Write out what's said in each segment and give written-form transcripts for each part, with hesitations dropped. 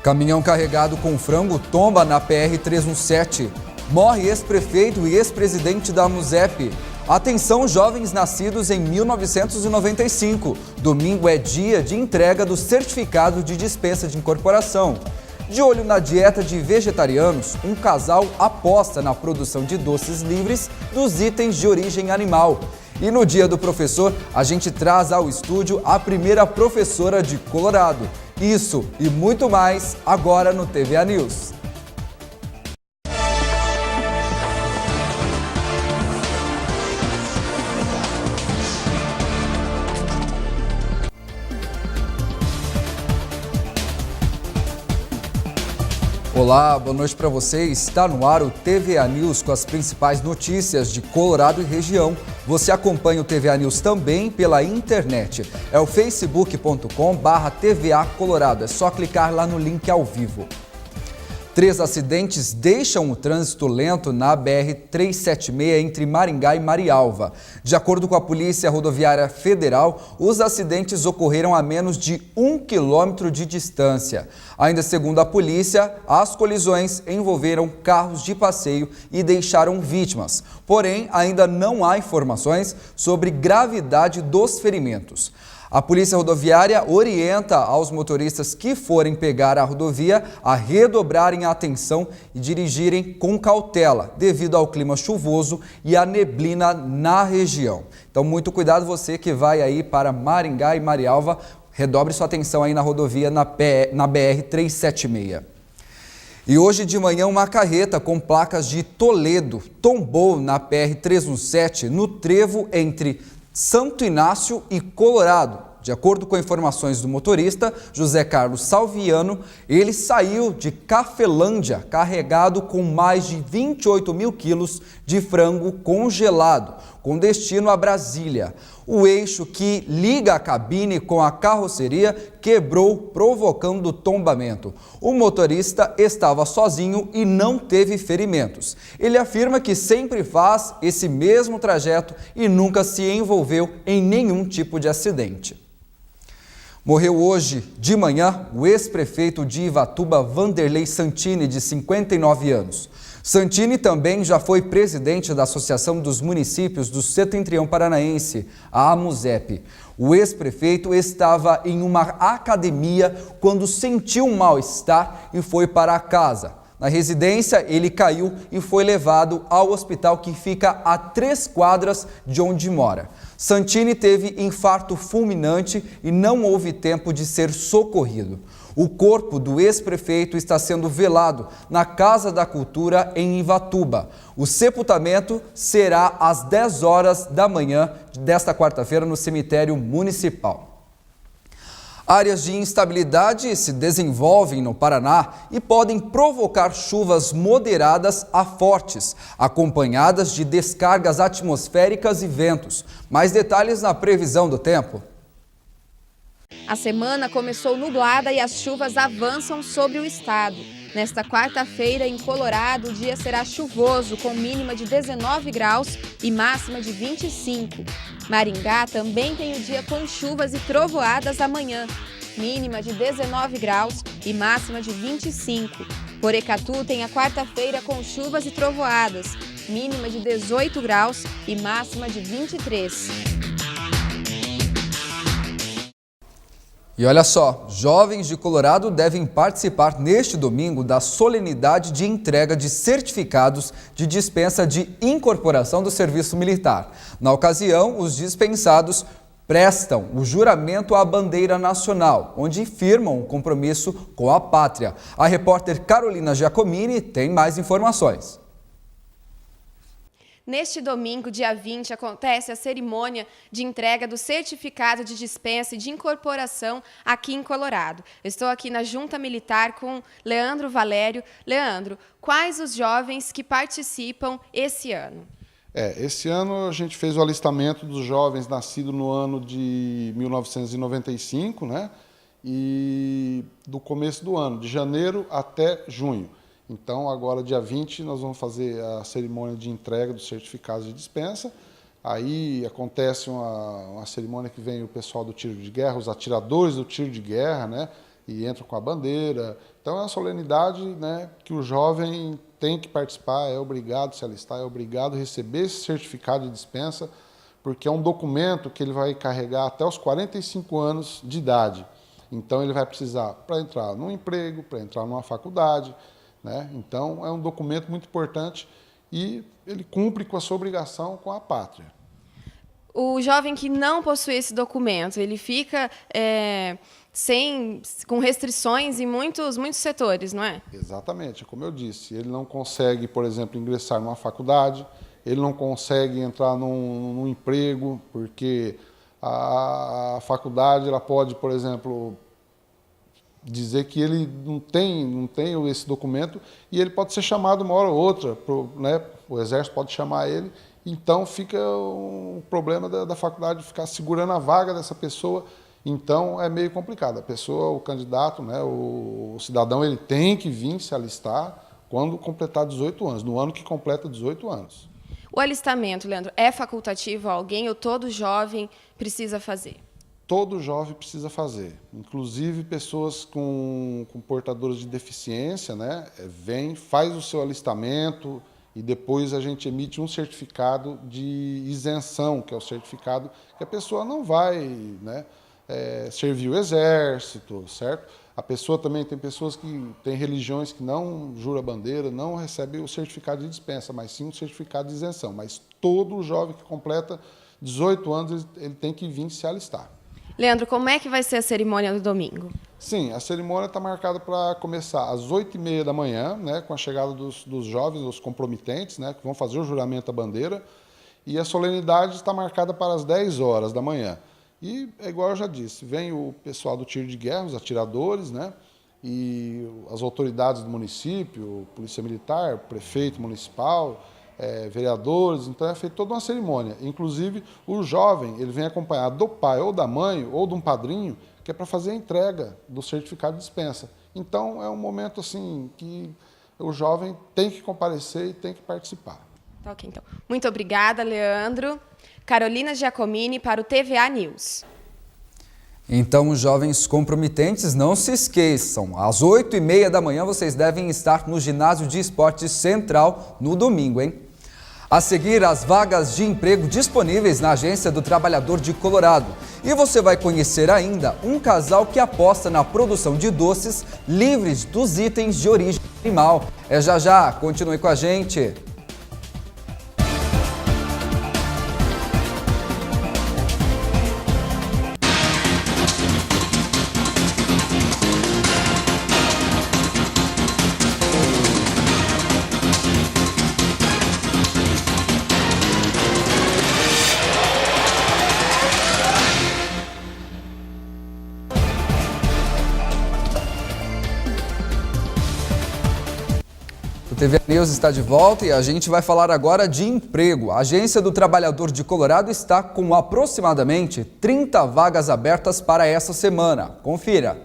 Caminhão carregado com frango tomba na PR-317. Morre ex-prefeito e ex-presidente da MUSEP. Atenção, jovens nascidos em 1995. Domingo é dia de entrega do certificado de dispensa de incorporação. De olho na dieta de vegetarianos, um casal aposta na produção de doces livres dos itens de origem animal. E no Dia do Professor, a gente traz ao estúdio a primeira professora de Colorado. Isso e muito mais agora no TVA News. Olá, boa noite para você. Está no ar o TVA News com as principais notícias de Colorado e região. Você acompanha o TVA News também pela internet. É o facebook.com/TVA Colorado. É só clicar lá no link ao vivo. 3 acidentes deixam o trânsito lento na BR-376 entre Maringá e Marialva. De acordo com a Polícia Rodoviária Federal, os acidentes ocorreram a menos de 1 quilômetro de distância. Ainda segundo a polícia, as colisões envolveram carros de passeio e deixaram vítimas. Porém, ainda não há informações sobre gravidade dos ferimentos. A Polícia Rodoviária orienta aos motoristas que forem pegar a rodovia a redobrarem a atenção e dirigirem com cautela, devido ao clima chuvoso e à neblina na região. Então, muito cuidado você que vai aí para Maringá e Marialva, redobre sua atenção aí na rodovia na BR-376. E hoje de manhã uma carreta com placas de Toledo tombou na PR-317 no trevo entre Santo Inácio e Colorado. De acordo com informações do motorista, José Carlos Salviano, ele saiu de Cafelândia carregado com mais de 28 mil quilos de frango congelado, com destino a Brasília. O eixo que liga a cabine com a carroceria quebrou, provocando o tombamento. O motorista estava sozinho e não teve ferimentos. Ele afirma que sempre faz esse mesmo trajeto e nunca se envolveu em nenhum tipo de acidente. Morreu hoje de manhã o ex-prefeito de Ivatuba, Vanderlei Santini, de 59 anos. Santini também já foi presidente da Associação dos Municípios do Setentrião Paranaense, a AMUSEP. O ex-prefeito estava em uma academia quando sentiu um mal-estar e foi para a casa. Na residência, ele caiu e foi levado ao hospital que fica a 3 quadras de onde mora. Santini teve infarto fulminante e não houve tempo de ser socorrido. O corpo do ex-prefeito está sendo velado na Casa da Cultura em Ivatuba. O sepultamento será às 10 horas da manhã desta quarta-feira no cemitério municipal. Áreas de instabilidade se desenvolvem no Paraná e podem provocar chuvas moderadas a fortes, acompanhadas de descargas atmosféricas e ventos. Mais detalhes na previsão do tempo. A semana começou nublada e as chuvas avançam sobre o estado. Nesta quarta-feira, em Colorado, o dia será chuvoso, com mínima de 19 graus e máxima de 25. Maringá também tem o dia com chuvas e trovoadas amanhã, mínima de 19 graus e máxima de 25. Porecatu tem a quarta-feira com chuvas e trovoadas, mínima de 18 graus e máxima de 23. E olha só, jovens de Colorado devem participar neste domingo da solenidade de entrega de certificados de dispensa de incorporação do serviço militar. Na ocasião, os dispensados prestam o juramento à bandeira nacional, onde firmam o compromisso com a pátria. A repórter Carolina Giacomini tem mais informações. Neste domingo, dia 20, acontece a cerimônia de entrega do certificado de dispensa e de incorporação aqui em Colorado. Eu estou aqui na Junta Militar com Leandro Valério. Leandro, quais os jovens que participam esse ano? Esse ano a gente fez o alistamento dos jovens nascidos no ano de 1995, né? E do começo do ano, de janeiro até junho. Então, agora, dia 20, nós vamos fazer a cerimônia de entrega dos certificados de dispensa. Aí acontece uma cerimônia que vem o pessoal do tiro de guerra, os atiradores do tiro de guerra, né? e entram com a bandeira. Então é uma solenidade, né, que o jovem tem que participar, é obrigado a se alistar, é obrigado a receber esse certificado de dispensa, porque é um documento que ele vai carregar até os 45 anos de idade. Então ele vai precisar para entrar num emprego, para entrar numa faculdade, né? Então é um documento muito importante e ele cumpre com a sua obrigação com a pátria. O jovem que não possui esse documento, ele fica com restrições em muitos setores, não é? Exatamente, como eu disse, ele não consegue, por exemplo, ingressar numa faculdade, ele não consegue entrar num emprego, porque a faculdade ela pode, por exemplo, dizer que ele não tem esse documento e ele pode ser chamado uma hora ou outra, né? O Exército pode chamar ele, então fica um problema da faculdade ficar segurando a vaga dessa pessoa, então é meio complicado. A pessoa, o candidato, né, o cidadão, ele tem que vir se alistar quando completar 18 anos, no ano que completa 18 anos. O alistamento, Leandro, é facultativo a alguém ou todo jovem precisa fazer? Todo jovem precisa fazer, inclusive pessoas com portadores de deficiência, né, faz o seu alistamento e depois a gente emite um certificado de isenção, que é o certificado que a pessoa não vai, né, servir o exército, certo? A pessoa também, tem pessoas que têm religiões que não jura bandeira, não recebe o certificado de dispensa, mas sim o certificado de isenção. Mas todo jovem que completa 18 anos, ele tem que vir se alistar. Leandro, como é que vai ser a cerimônia no domingo? Sim, a cerimônia está marcada para começar às 8h30 da manhã, né, com a chegada dos jovens, os comprometentes, né, que vão fazer o juramento à bandeira, e a solenidade está marcada para as 10 horas da manhã. E, é igual eu já disse, vem o pessoal do tiro de guerra, os atiradores, né, e as autoridades do município, polícia militar, prefeito municipal, vereadores, então é feita toda uma cerimônia. Inclusive, o jovem ele vem acompanhado do pai ou da mãe ou de um padrinho, que é para fazer a entrega do certificado de dispensa. Então, é um momento assim que o jovem tem que comparecer e tem que participar. Tá ok, então. Muito obrigada, Leandro. Carolina Giacomini para o TVA News. Então, os jovens comprometentes, não se esqueçam, às 8h30 da manhã vocês devem estar no Ginásio de Esportes Central no domingo, hein? A seguir, as vagas de emprego disponíveis na Agência do Trabalhador de Colorado. E você vai conhecer ainda um casal que aposta na produção de doces livres dos itens de origem animal. É já já, continue com a gente. O TVA News está de volta e a gente vai falar agora de emprego. A Agência do Trabalhador de Colorado está com aproximadamente 30 vagas abertas para essa semana. Confira.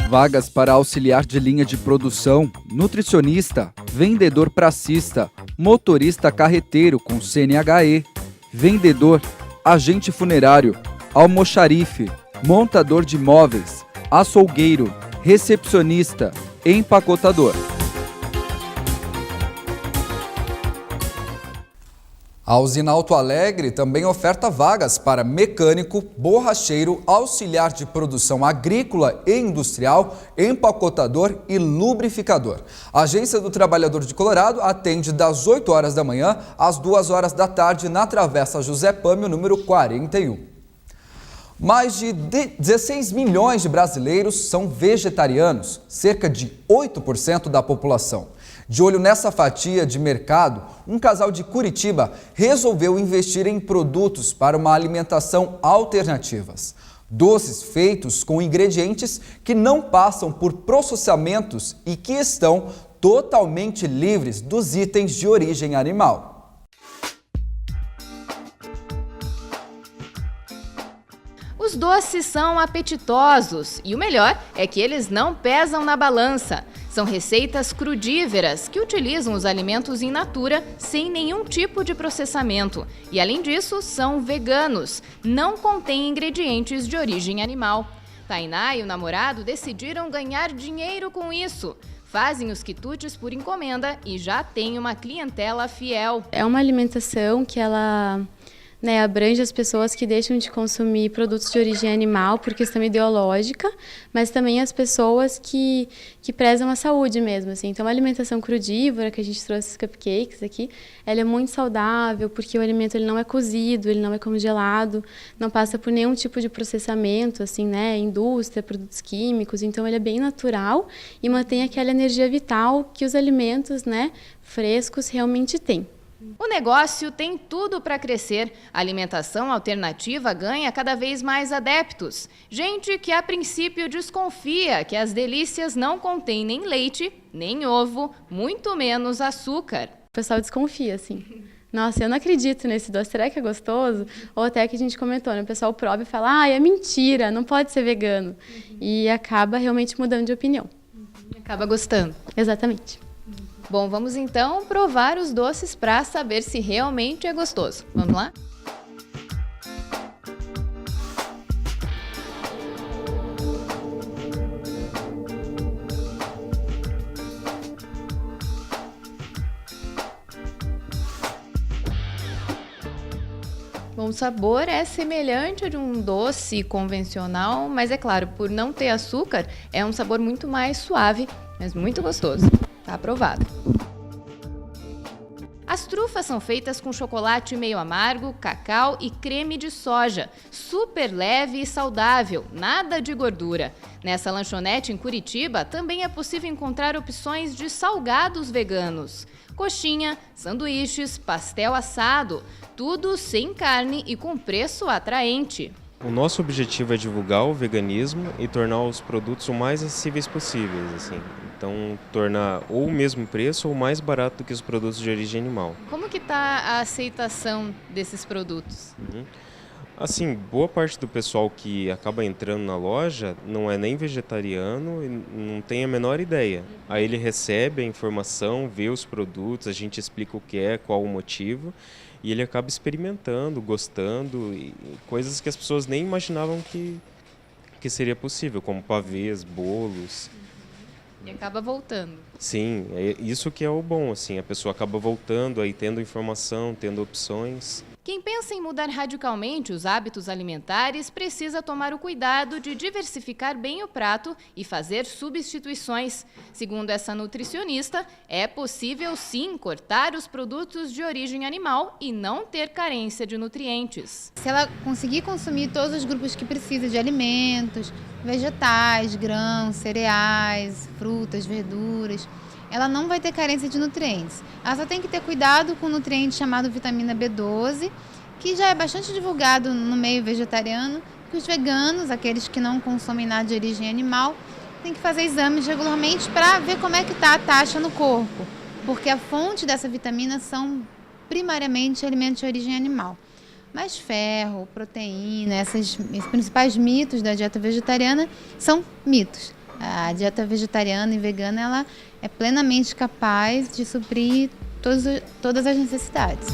Vagas para auxiliar de linha de produção, nutricionista, vendedor pracista, motorista carreteiro com CNHE, vendedor, agente funerário, almoxarife, montador de móveis, açougueiro, recepcionista, empacotador. A usina Alto Alegre também oferta vagas para mecânico, borracheiro, auxiliar de produção agrícola e industrial, empacotador e lubrificador. A Agência do Trabalhador de Colorado atende das 8 horas da manhã às 2 horas da tarde na Travessa José Pâmio, número 41. Mais de 16 milhões de brasileiros são vegetarianos, cerca de 8% da população. De olho nessa fatia de mercado, um casal de Curitiba resolveu investir em produtos para uma alimentação alternativas. Doces feitos com ingredientes que não passam por processamentos e que estão totalmente livres dos itens de origem Os Os doces são apetitosos e o melhor é que eles não pesam na balança. São receitas crudíveras que utilizam os alimentos in natura sem nenhum tipo de processamento. E além disso, são veganos, não contêm ingredientes de origem animal. Tainá e o namorado decidiram ganhar dinheiro com isso. Fazem os quitutes por encomenda e já tem uma clientela fiel. É uma alimentação que ela abrange as pessoas que deixam de consumir produtos de origem animal por questão ideológica, mas também as pessoas que prezam a saúde mesmo, assim. Então, a alimentação crudívora, que a gente trouxe os cupcakes aqui, ela é muito saudável, porque o alimento ele não é cozido, ele não é congelado, não passa por nenhum tipo de processamento, assim, indústria, produtos químicos. Então, ele é bem natural e mantém aquela energia vital que os alimentos, frescos realmente têm. O negócio tem tudo para crescer. A alimentação alternativa ganha cada vez mais adeptos. Gente que a princípio desconfia que as delícias não contêm nem leite, nem ovo, muito menos açúcar. O pessoal desconfia, assim. Nossa, eu não acredito nesse doce, será que é gostoso? Ou até que a gente comentou, o pessoal prova e fala, é mentira, não pode ser vegano. E acaba realmente mudando de opinião. Acaba gostando. Exatamente. Bom, vamos então provar os doces para saber se realmente é gostoso. Vamos lá? Bom, o sabor é semelhante a de um doce convencional, mas é claro, por não ter açúcar, é um sabor muito mais suave, mas muito gostoso. Tá aprovado. As trufas são feitas com chocolate meio amargo, cacau e creme de soja. Super leve e saudável, nada de gordura. Nessa lanchonete em Curitiba, também é possível encontrar opções de salgados veganos. Coxinha, sanduíches, pastel assado, tudo sem carne e com preço atraente. O nosso objetivo é divulgar o veganismo e tornar os produtos o mais acessíveis possíveis, assim. Então, tornar ou o mesmo preço ou mais barato do que os produtos de origem animal. Como que está a aceitação desses produtos? Assim, boa parte do pessoal que acaba entrando na loja não é nem vegetariano e não tem a menor ideia. Aí ele recebe a informação, vê os produtos, a gente explica o que é, qual o motivo, e ele acaba experimentando, gostando, e coisas que as pessoas nem imaginavam que seria possível, como pavês, bolos. E acaba voltando. Sim, é isso que é o bom, assim, a pessoa acaba voltando, aí tendo informação, tendo opções. Quem pensa em mudar radicalmente os hábitos alimentares precisa tomar o cuidado de diversificar bem o prato e fazer substituições. Segundo essa nutricionista, é possível sim cortar os produtos de origem animal e não ter carência de nutrientes. Se ela conseguir consumir todos os grupos que precisa de alimentos, vegetais, grãos, cereais, frutas, verduras, ela não vai ter carência de nutrientes. Ela só tem que ter cuidado com um nutriente chamado vitamina B12, que já é bastante divulgado no meio vegetariano, que os veganos, aqueles que não consomem nada de origem animal, têm que fazer exames regularmente para ver como é que está a taxa no corpo, porque a fonte dessa vitamina são primariamente alimentos de origem animal. Mas ferro, proteína, esses principais mitos da dieta vegetariana são mitos. A dieta vegetariana e vegana ela é plenamente capaz de suprir todas as necessidades.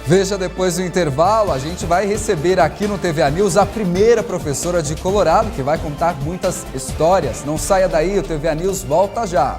Veja, depois do intervalo, a gente vai receber aqui no TVA News a primeira professora de Colorado, que vai contar muitas histórias. Não saia daí, o TVA News volta já.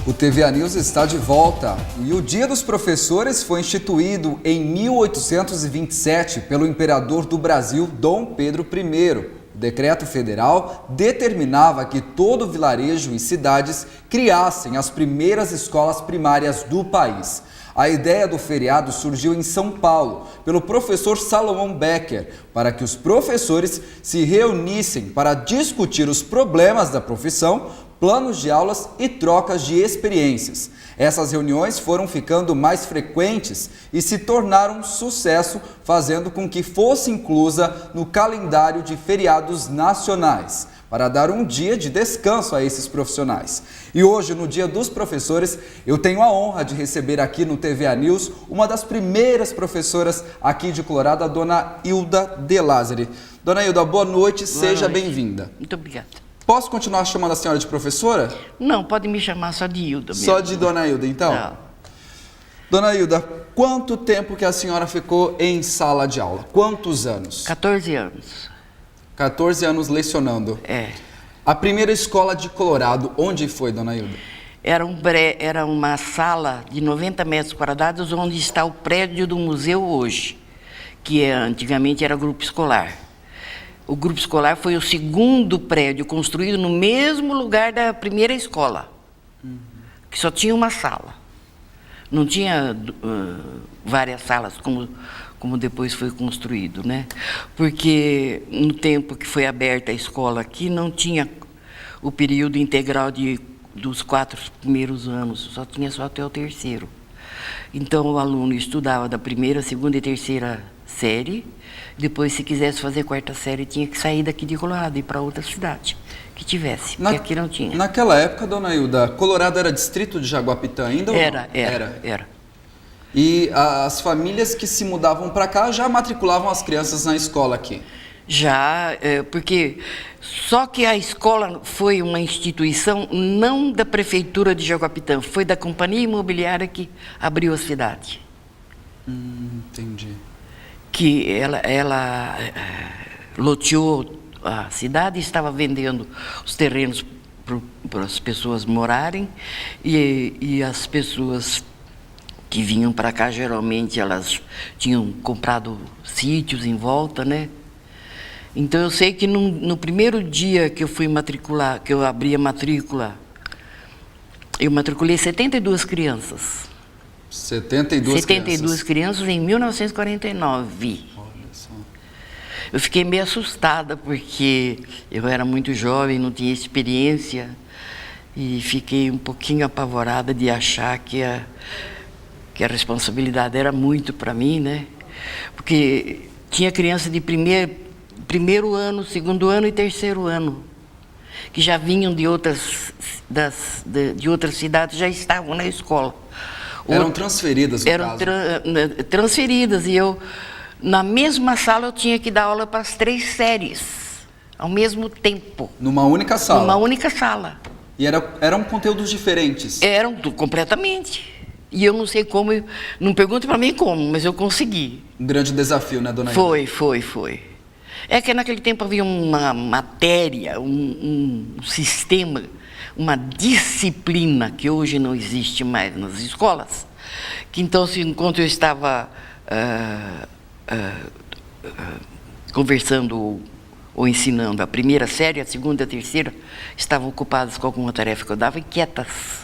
O TVA News está de volta e o Dia dos Professores foi instituído em 1827 pelo imperador do Brasil, Dom Pedro I. O decreto federal determinava que todo vilarejo e cidades criassem as primeiras escolas primárias do país. A ideia do feriado surgiu em São Paulo, pelo professor Salomão Becker, para que os professores se reunissem para discutir os problemas da profissão, planos de aulas e trocas de experiências. Essas reuniões foram ficando mais frequentes e se tornaram um sucesso, fazendo com que fosse inclusa no calendário de feriados nacionais, para dar um dia de descanso a esses profissionais. E hoje, no Dia dos Professores, eu tenho a honra de receber aqui no TVA News uma das primeiras professoras aqui de Colorado, a dona Hilda De Lázari. Dona Hilda, boa noite, seja bem-vinda. Muito obrigada. Posso continuar chamando a senhora de professora? Não, pode me chamar só de Hilda mesmo. Só de dona Hilda, então? Não. Dona Hilda, quanto tempo que a senhora ficou em sala de aula? Quantos anos? 14 anos. 14 anos lecionando. É. A primeira escola de Colorado, onde foi, dona Hilda? Era uma sala de 90 metros quadrados, onde está o prédio do museu hoje, que antigamente era grupo escolar. O grupo escolar foi o segundo prédio construído no mesmo lugar da primeira escola, que só tinha uma sala. Não tinha várias salas, como depois foi construído, né? Porque no tempo que foi aberta a escola aqui, não tinha o período integral dos 4 primeiros anos, tinha só até o terceiro. Então, o aluno estudava da primeira, segunda e terceira série. Depois, se quisesse fazer 4ª série, tinha que sair daqui de Colorado e ir para outra cidade que tivesse, porque aqui não tinha. Naquela época, dona Hilda, Colorado era distrito de Jaguapitã ainda? Era. E as famílias que se mudavam para cá já matriculavam as crianças na escola aqui? Já, porque só que a escola foi uma instituição não da prefeitura de Jaguapitã, foi da companhia imobiliária que abriu a cidade. Entendi. Que ela loteou a cidade e estava vendendo os terrenos para as pessoas morarem, e as pessoas que vinham para cá, geralmente, elas tinham comprado sítios em volta, né? Então, eu sei que no primeiro dia que eu fui matricular, que eu abri a matrícula, eu matriculei 72 crianças. 72 crianças em 1949. Olha só. Eu fiquei meio assustada, porque eu era muito jovem, não tinha experiência, e fiquei um pouquinho apavorada de achar que a responsabilidade era muito para mim, né? Porque tinha criança de primeiro ano, segundo ano e terceiro ano, que já vinham de outras cidades, já estavam na escola. Eram transferidas, no Eram caso. transferidas, e eu, na mesma sala, eu tinha que dar aula para as 3 séries, ao mesmo tempo. Numa única sala? Numa única sala. E eram conteúdos diferentes? Eram completamente. E eu não sei como, não pergunte para mim como, mas eu consegui. Um grande desafio, né, dona Hilda? Foi. É que naquele tempo havia uma matéria, um sistema, uma disciplina que hoje não existe mais nas escolas, que então, enquanto eu estava conversando ou ensinando a primeira série, a segunda e a terceira, estavam ocupadas com alguma tarefa que eu dava e quietas.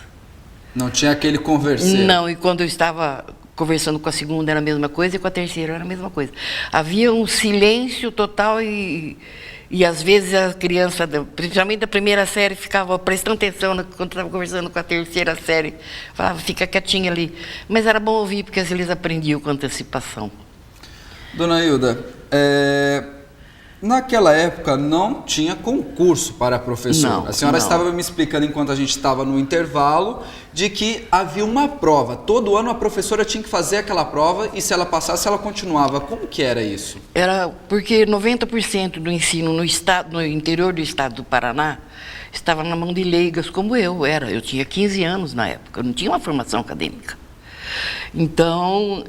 Não tinha aquele converseiro? Não, e quando eu estava conversando com a segunda era a mesma coisa e com a terceira era a mesma coisa. Havia um silêncio total e às vezes a criança, principalmente da primeira série, ficava prestando atenção quando estava conversando com a terceira série. Falava, fica quietinha ali. Mas era bom ouvir, porque eles aprendiam com antecipação. Dona Hilda, naquela época não tinha concurso para professor. Não, a senhora não. estava me explicando, enquanto a gente estava no intervalo, de que havia uma prova. Todo ano a professora tinha que fazer aquela prova e, se ela passasse, ela continuava. Como que era isso? Era porque 90% do ensino no interior do estado do Paraná estava na mão de leigas, como eu era. Eu tinha 15 anos na época, eu não tinha uma formação acadêmica. Então,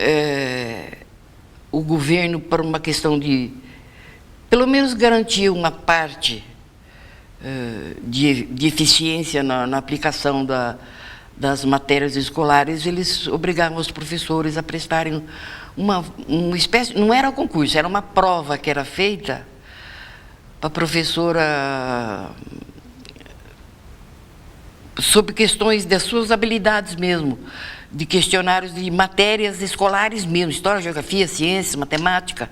o governo, por uma questão de, pelo menos, garantir uma parte de eficiência na aplicação das matérias escolares, eles obrigavam os professores a prestarem uma espécie, não era concurso, era uma prova que era feita para a professora sobre questões das suas habilidades mesmo, de questionários de matérias escolares mesmo, história, geografia, ciências, matemática.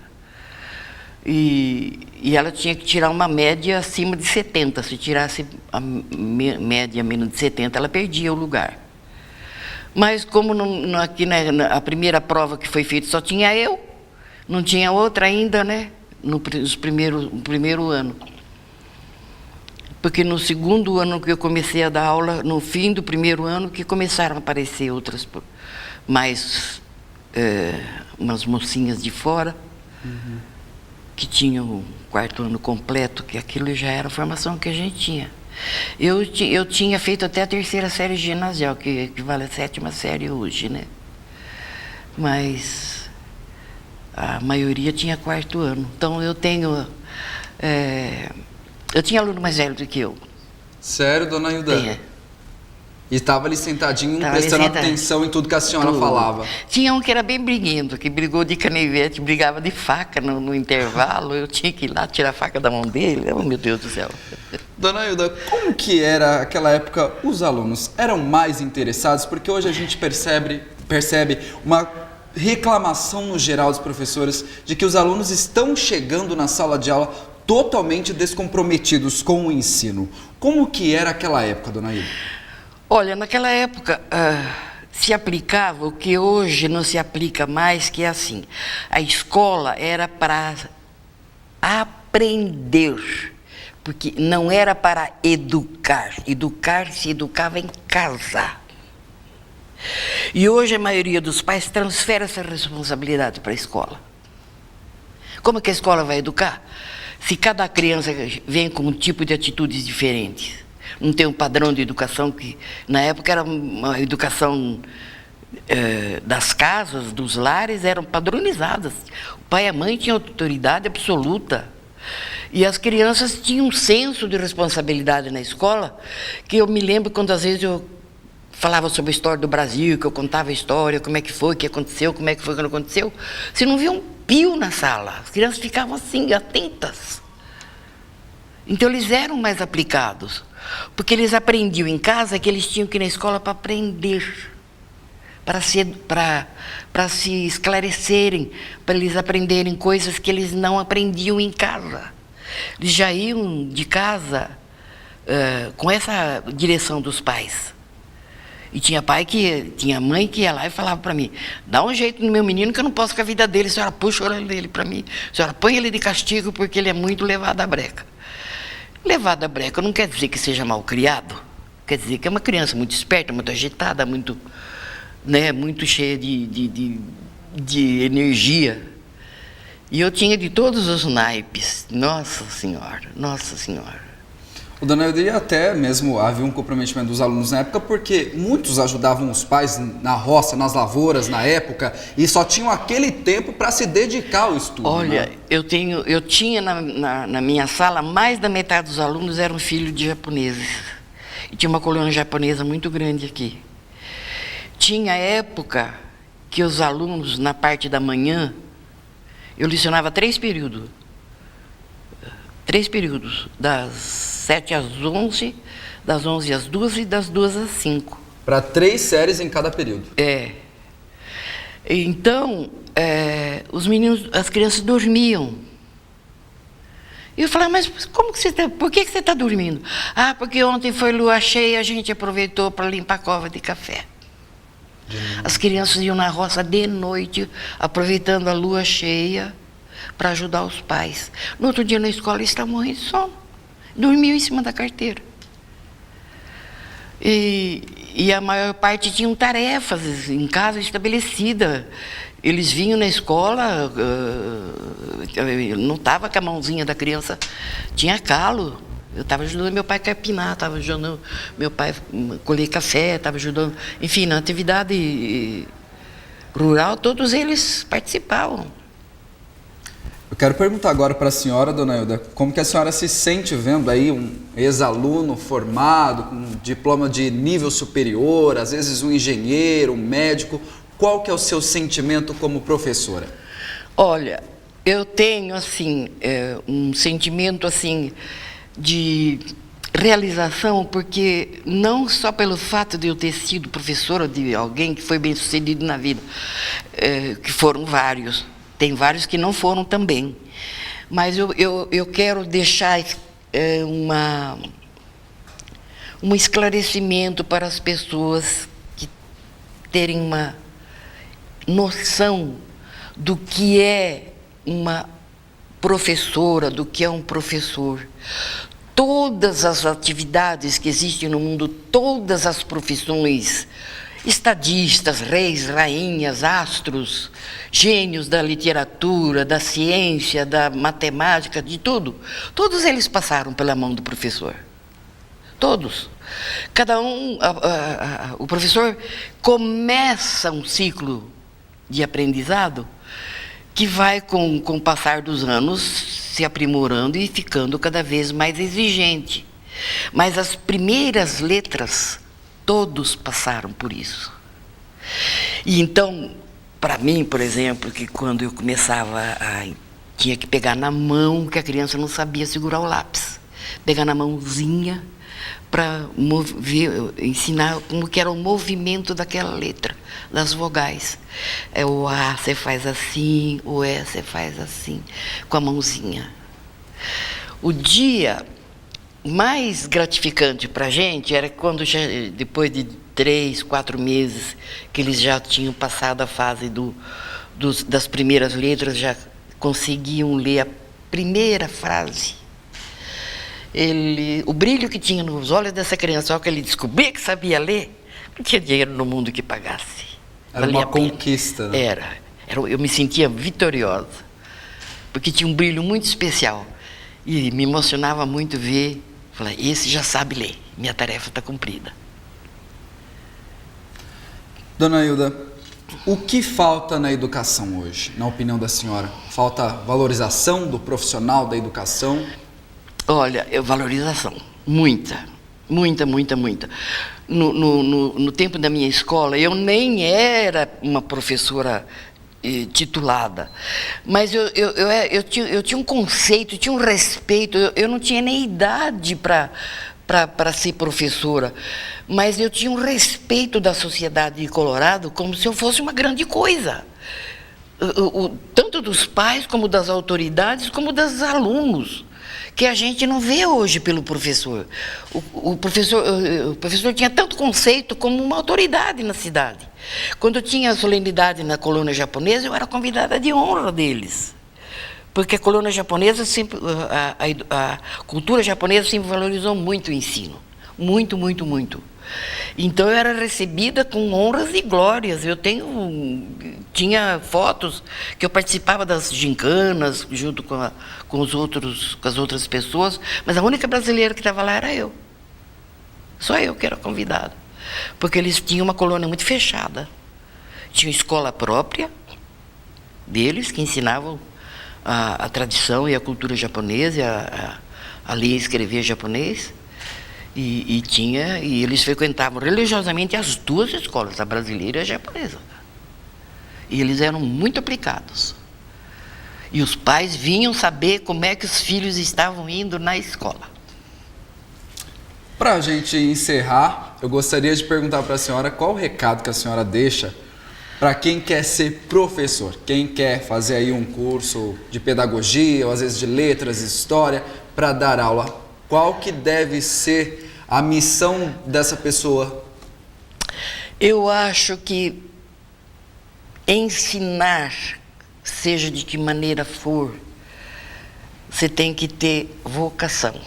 E ela tinha que tirar uma média acima de 70. Se tirasse a média menos de 70, ela perdia o lugar. Mas como aqui a primeira prova que foi feita só tinha eu, não tinha outra ainda, né? No primeiro ano. Porque no segundo ano que eu comecei a dar aula, no fim do primeiro ano, que começaram a aparecer outras, mais umas mocinhas de fora, que tinham o quarto ano completo, que aquilo já era a formação que a gente tinha. Eu tinha feito até a 3ª série ginasial, que equivale à 7ª série hoje, né? Mas a maioria tinha 4º ano. Então eu tenho... eu tinha aluno mais velho do que eu. Sério, dona Hilda? É. E estava ali sentadinho, prestando atenção em tudo que a senhora falava. Tinha um que era bem briguento, que brigou de canivete, brigava de faca no intervalo. Eu tinha que ir lá tirar a faca da mão dele. Oh, meu Deus do céu. Dona Hilda, como que era aquela época os alunos? Eram mais interessados? Porque hoje a gente percebe uma reclamação no geral dos professores de que os alunos estão chegando na sala de aula totalmente descomprometidos com o ensino. Como que era aquela época, dona Hilda? Olha, naquela época se aplicava o que hoje não se aplica mais, que é assim, a escola era para aprender, porque não era para educar. Educar se educava em casa. E hoje a maioria dos pais transfere essa responsabilidade para a escola. Como é que a escola vai educar? Se cada criança vem com um tipo de atitudes diferentes, não tem um padrão de educação que, na época, era uma educação das casas, dos lares, eram padronizadas. O pai e a mãe tinham autoridade absoluta. E as crianças tinham um senso de responsabilidade na escola, que eu me lembro quando, às vezes, eu falava sobre a história do Brasil, que eu contava a história, como é que foi, o que aconteceu, como é que foi, que não aconteceu. Você não via um pio na sala. As crianças ficavam assim, atentas. Então, eles eram mais aplicados. Porque eles aprendiam em casa que eles tinham que ir na escola para aprender, para se esclarecerem, para eles aprenderem coisas que eles não aprendiam em casa. Eles já iam de casa com essa direção dos pais. E tinha mãe que ia lá e falava para mim: dá um jeito no meu menino que eu não posso com a vida dele, a senhora puxa a orelha dele para mim, a senhora põe ele de castigo porque ele é muito levado à breca. Levado à breca não quer dizer que seja mal criado, quer dizer que é uma criança muito esperta, muito agitada, muito cheia de energia. E eu tinha de todos os naipes. Nossa Senhora, Nossa Senhora. O dona Hilda, e até mesmo havia um comprometimento dos alunos na época, porque muitos ajudavam os pais na roça, nas lavouras, na época, e só tinham aquele tempo para se dedicar ao estudo. Olha, né? eu tinha na minha sala, mais da metade dos alunos eram filhos de japoneses. E tinha uma colônia japonesa muito grande aqui. Tinha época que os alunos, na parte da manhã, eu lecionava 3 períodos. 3 períodos, das 7 às 11, das 11 às 2 e das 2 às 5. Para 3 séries em cada período. Então, os meninos, as crianças dormiam. E eu falava: mas como que por que você está dormindo? Ah, porque ontem foi lua cheia, a gente aproveitou para limpar a cova de café. As crianças iam na roça de noite, aproveitando a lua cheia, para ajudar os pais. No outro dia na escola eles estavam morrendo de sono. Dormiam em cima da carteira. E a maior parte tinham tarefas em casa estabelecida. Eles vinham na escola, não estava com a mãozinha da criança, tinha calo. Eu estava ajudando meu pai a carpinar, estava ajudando meu pai a colher café, estava ajudando... Enfim, na atividade rural, todos eles participavam. Eu quero perguntar agora para a senhora, dona Hilda, como que a senhora se sente vendo aí um ex-aluno formado, com um diploma de nível superior, às vezes um engenheiro, um médico. Qual que é o seu sentimento como professora? Olha, Eu tenho, assim, um sentimento, assim, de realização, porque não só pelo fato de eu ter sido professora de alguém que foi bem-sucedido na vida, que foram vários, tem vários que não foram também, mas eu quero deixar um esclarecimento para as pessoas que terem uma noção do que é uma professora, do que é um professor. Todas as atividades que existem no mundo, todas as profissões, estadistas, reis, rainhas, astros, gênios da literatura, da ciência, da matemática, de tudo, todos eles passaram pela mão do professor. Todos. Cada um, o professor começa um ciclo de aprendizado que vai, com o passar dos anos, se aprimorando e ficando cada vez mais exigente. Mas as primeiras letras, todos passaram por isso. E então, para mim, por exemplo, que quando eu começava tinha que pegar na mão, que a criança não sabia segurar o lápis. Pegar na mãozinha para ensinar como que era o movimento daquela letra, das vogais. O A você faz assim, o E você faz assim, com a mãozinha. O dia mais gratificante para a gente era quando, depois de 3, 4 meses, que eles já tinham passado a fase das primeiras letras, já conseguiam ler a primeira frase. O brilho que tinha nos olhos dessa criança, só que ele descobria que sabia ler, não tinha dinheiro no mundo que pagasse. Era uma conquista, né? Era. Eu me sentia vitoriosa, porque tinha um brilho muito especial. E me emocionava muito ver, falar, esse já sabe ler, minha tarefa está cumprida. Dona Hilda, o que falta na educação hoje, na opinião da senhora? Falta valorização do profissional da educação? Olha, valorização, muita. No tempo da minha escola, eu nem era uma professora titulada, mas eu tinha um conceito, tinha um respeito, eu não tinha nem idade para ser professora, mas eu tinha um respeito da sociedade de Colorado como se eu fosse uma grande coisa. Tanto dos pais, como das autoridades, como dos alunos, que a gente não vê hoje pelo professor. O professor tinha tanto conceito como uma autoridade na cidade. Quando tinha a solenidade na colônia japonesa, eu era convidada de honra deles. Porque a colônia japonesa sempre, a cultura japonesa sempre valorizou muito o ensino. Muito. Então eu era recebida com honras e glórias. Tinha fotos que eu participava das gincanas junto com as outras pessoas, mas a única brasileira que estava lá era eu. Só eu que era convidada. Porque eles tinham uma colônia muito fechada. Tinha escola própria deles, que ensinavam a tradição e a cultura japonesa, a ler e escrever japonês. E eles frequentavam religiosamente as duas escolas, a brasileira e a japonesa. E eles eram muito aplicados. E os pais vinham saber como é que os filhos estavam indo na escola. Para a gente encerrar, eu gostaria de perguntar para a senhora qual o recado que a senhora deixa para quem quer ser professor, quem quer fazer aí um curso de pedagogia, ou às vezes de letras, história, para dar aula. Qual que deve ser a missão dessa pessoa? Eu acho que ensinar, seja de que maneira for, você tem que ter vocação.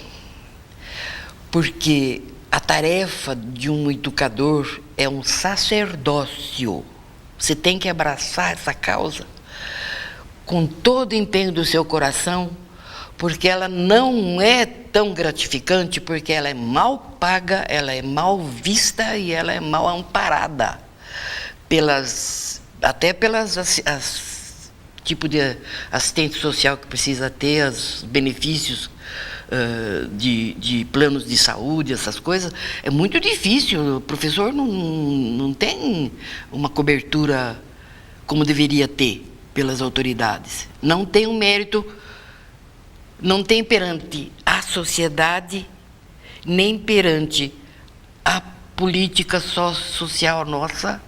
Porque a tarefa de um educador é um sacerdócio. Você tem que abraçar essa causa com todo o empenho do seu coração, porque ela não é tão gratificante, porque ela é mal paga, ela é mal vista e ela é mal amparada até pelas tipo de assistente social que precisa ter, os benefícios de planos de saúde, essas coisas. É muito difícil, o professor não tem uma cobertura como deveria ter. pelas autoridades. Não tem um mérito, não tem perante a sociedade, nem perante a política social nossa,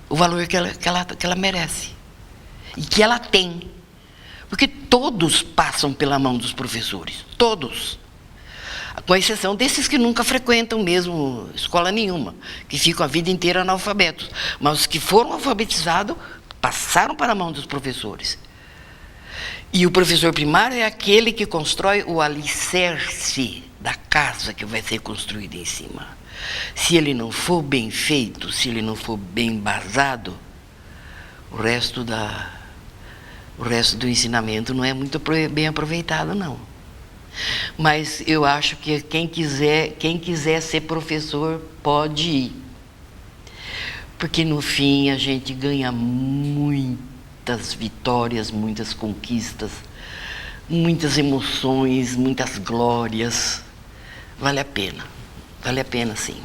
o valor que ela merece e que ela tem. Porque todos passam pela mão dos professores, todos. Com exceção desses que nunca frequentam mesmo escola nenhuma, que ficam a vida inteira analfabetos. Mas os que foram alfabetizados passaram para a mão dos professores. E o professor primário é aquele que constrói o alicerce da casa que vai ser construída em cima. Se ele não for bem feito, se ele não for bem embasado, o resto do ensinamento não é muito bem aproveitado, não. Mas eu acho que quem quiser ser professor pode ir. Porque no fim a gente ganha muitas vitórias, muitas conquistas, muitas emoções, muitas glórias. Vale a pena sim.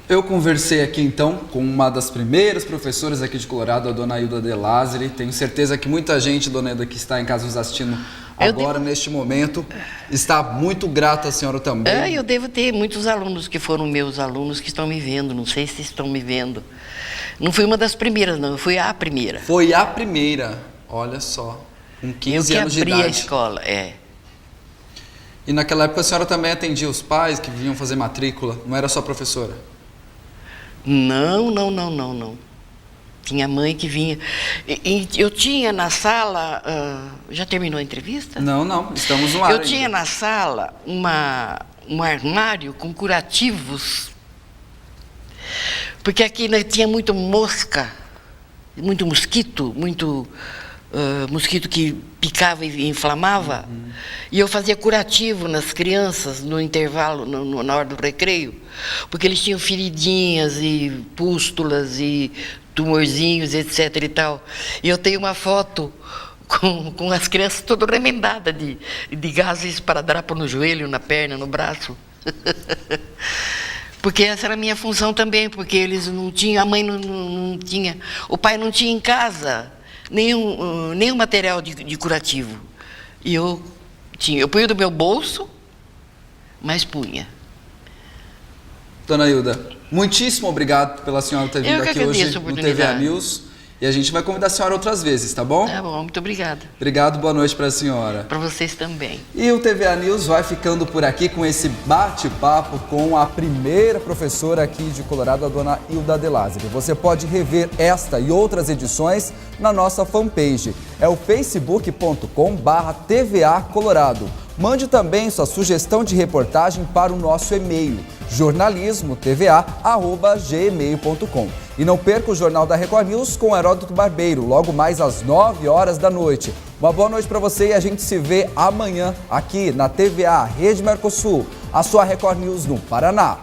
Eu conversei aqui então com uma das primeiras professoras aqui de Colorado, a dona Hilda De Lázari. Tenho certeza que muita gente, dona Hilda, que está em casa nos assistindo agora, neste momento, está muito grata à senhora também. Eu devo ter muitos alunos que foram meus alunos que estão me vendo, não sei se estão me vendo. Não fui uma das primeiras, não, eu fui a primeira. Foi a primeira, olha só, com 15 anos de idade. Eu que abri a escola, E naquela época a senhora também atendia os pais que vinham fazer matrícula, não era só professora? Não. Tinha mãe que vinha. Eu tinha na sala... já terminou a entrevista? Não, estamos no ar Eu tinha na sala um armário com curativos. Porque aqui tinha muito mosca, muito mosquito, mosquito que picava e inflamava. E eu fazia curativo nas crianças no intervalo, na hora do recreio, porque eles tinham feridinhas e pústulas e tumorzinhos, etc. e tal. E eu tenho uma foto com as crianças todas remendadas de gases esparadrapo no joelho, na perna, no braço. Porque essa era a minha função também, porque eles não tinham, a mãe não tinha, o pai não tinha em casa nenhum material de curativo. E eu punha do meu bolso, mas punha. Dona Hilda, muitíssimo obrigado pela senhora ter vindo aqui hoje no TVA News. E a gente vai convidar a senhora outras vezes, tá bom? Tá bom, muito obrigada. Obrigado, boa noite para a senhora. Para vocês também. E o TVA News vai ficando por aqui com esse bate-papo com a primeira professora aqui de Colorado, a dona Hilda De Lázari. Você pode rever esta e outras edições na nossa fanpage. É o facebook.com/TVA Colorado. Mande também sua sugestão de reportagem para o nosso e-mail, jornalismotva@gmail.com. E não perca o Jornal da Record News com Heródoto Barbeiro, logo mais às 9 horas da noite. Uma boa noite para você e a gente se vê amanhã aqui na TVA Rede Mercosul, a sua Record News no Paraná.